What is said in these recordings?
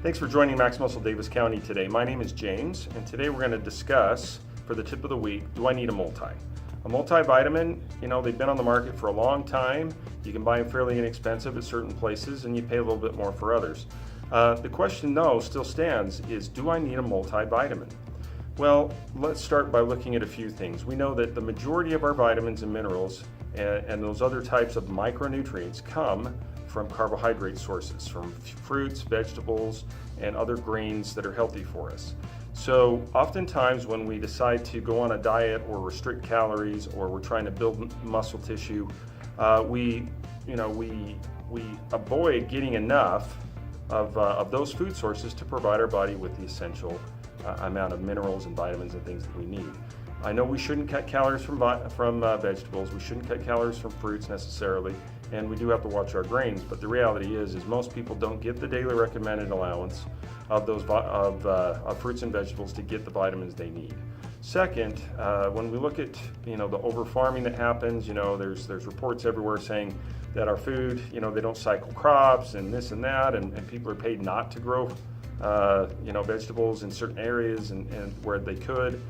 Thanks for joining Max Muscle Davis County today. My name is James, and today we're going to discuss, for the tip of the week, do I need a multi? A multivitamin, they've been on the market for a long time. You can buy them fairly inexpensive at certain places, and you pay a little bit more for others. The question, though, still stands is, do I need a multivitamin? Well, let's start by looking at a few things. We know that the majority of our vitamins and minerals and those other types of micronutrients come from carbohydrate sources, from fruits, vegetables, and other grains that are healthy for us. So oftentimes when we decide to go on a diet or restrict calories, or we're trying to build muscle tissue, we avoid getting enough of those food sources to provide our body with the essential amount of minerals and vitamins and things that we need. I know we shouldn't cut calories from vegetables, we shouldn't cut calories from fruits necessarily, and we do have to watch our grains, but the reality is most people don't get the daily recommended allowance of those of fruits and vegetables to get the vitamins they need. Second, when we look at the over farming that happens, there's reports everywhere saying that our food, they don't cycle crops and this and that, and people are paid not to grow vegetables in certain areas and where they could.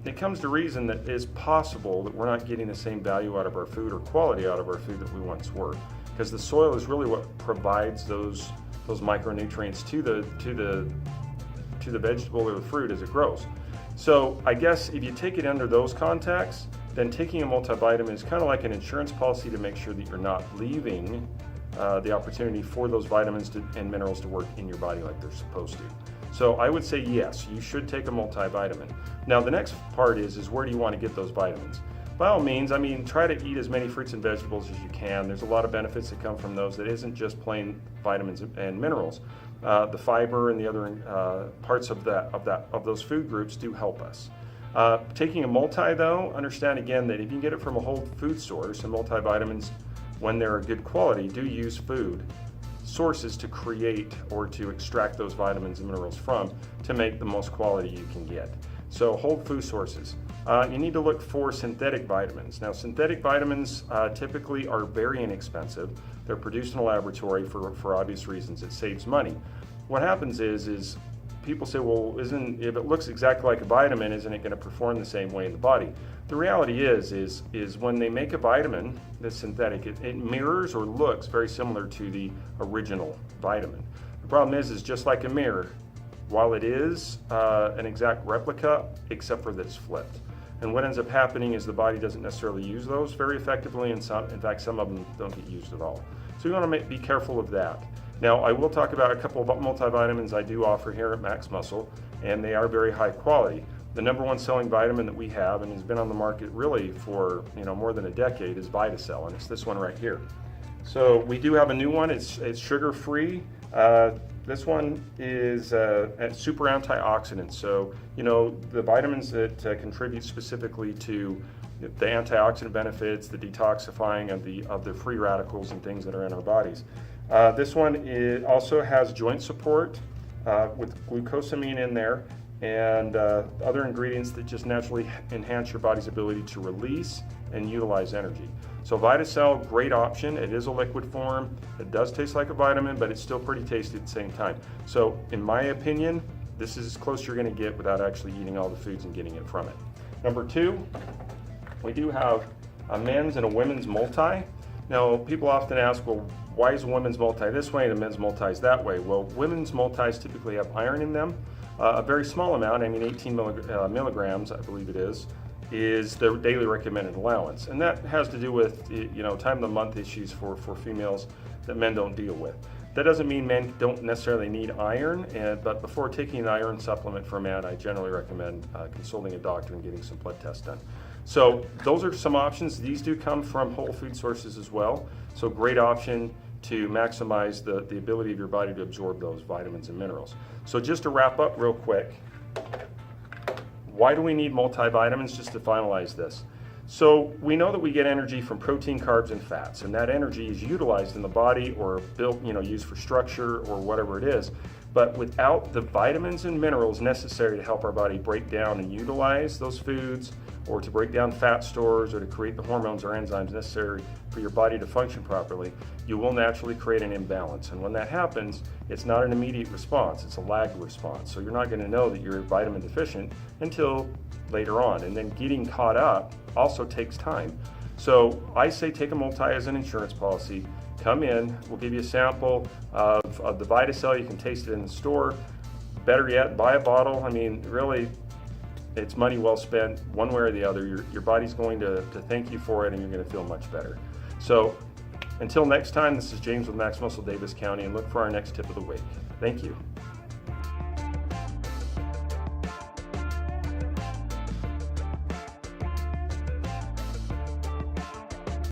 It comes to reason that it is possible that we're not getting the same value out of our food or quality out of our food that we once were, because the soil is really what provides those micronutrients to the vegetable or the fruit as it grows. So I guess if you take it under those contexts, then taking a multivitamin is kind of like an insurance policy to make sure that you're not leaving the opportunity for those vitamins and minerals to work in your body like they're supposed to. So I would say yes, you should take a multivitamin. Now the next part is where do you want to get those vitamins? By all means, try to eat as many fruits and vegetables as you can. There's a lot of benefits that come from those that isn't just plain vitamins and minerals. The fiber and the other parts of those food groups do help us. Taking a multi, though, understand again that if you can get it from a whole food source, and multivitamins, when they're a good quality, do use food sources to create or to extract those vitamins and minerals from to make the most quality you can get. So whole food sources. You need to look for synthetic vitamins. Now synthetic vitamins typically are very inexpensive. They're produced in a laboratory for obvious reasons. It saves money. What happens is people say, well, if it looks exactly like a vitamin, isn't it going to perform the same way in the body? The reality is when they make a vitamin that's synthetic, it mirrors or looks very similar to the original vitamin. The problem is just like a mirror, while it is an exact replica, except for that it's flipped. And what ends up happening is the body doesn't necessarily use those very effectively, and in fact, some of them don't get used at all. So you want to be careful of that. Now, I will talk about a couple of multivitamins I do offer here at Max Muscle, and they are very high quality. The number one selling vitamin that we have, and has been on the market really for more than a decade, is Vitacell, and it's this one right here. So we do have a new one. It's sugar-free. This one is a super antioxidant. So the vitamins that contribute specifically to the antioxidant benefits, the detoxifying of the free radicals and things that are in our bodies. This one also has joint support with glucosamine in there, and other ingredients that just naturally enhance your body's ability to release and utilize energy. So Vitacell, great option. It is a liquid form. It does taste like a vitamin, but it's still pretty tasty at the same time. So in my opinion, this is as close as you're going to get without actually eating all the foods and getting it from it. Number two, we do have a men's and a women's multi. Now, people often ask, well, why is a women's multi this way and a men's multi is that way? Well, women's multis typically have iron in them. A very small amount, 18 milligrams, I believe it is the daily recommended allowance. And that has to do with, time of the month issues for females that men don't deal with. That doesn't mean men don't necessarily need iron, but before taking an iron supplement for a man, I generally recommend consulting a doctor and getting some blood tests done. So those are some options. These do come from whole food sources as well. So great option to maximize the ability of your body to absorb those vitamins and minerals. So just to wrap up real quick, why do we need multivitamins, just to finalize this? So we know that we get energy from protein, carbs, and fats, and that energy is utilized in the body or built, used for structure or whatever it is. But without the vitamins and minerals necessary to help our body break down and utilize those foods, or to break down fat stores or to create the hormones or enzymes necessary for your body to function properly, you will naturally create an imbalance. And when that happens, it's not an immediate response, it's a lagged response. So you're not going to know that you're vitamin deficient until later on. And then getting caught up also takes time. So I say take a multi as an insurance policy. Come in, we'll give you a sample of the VitaCell. You can taste it in the store. Better yet, buy a bottle. I mean, really, it's money well spent one way or the other. Your body's going to thank you for it, and you're going to feel much better. So until next time, this is James with Max Muscle Davis County, and look for our next tip of the week. Thank you.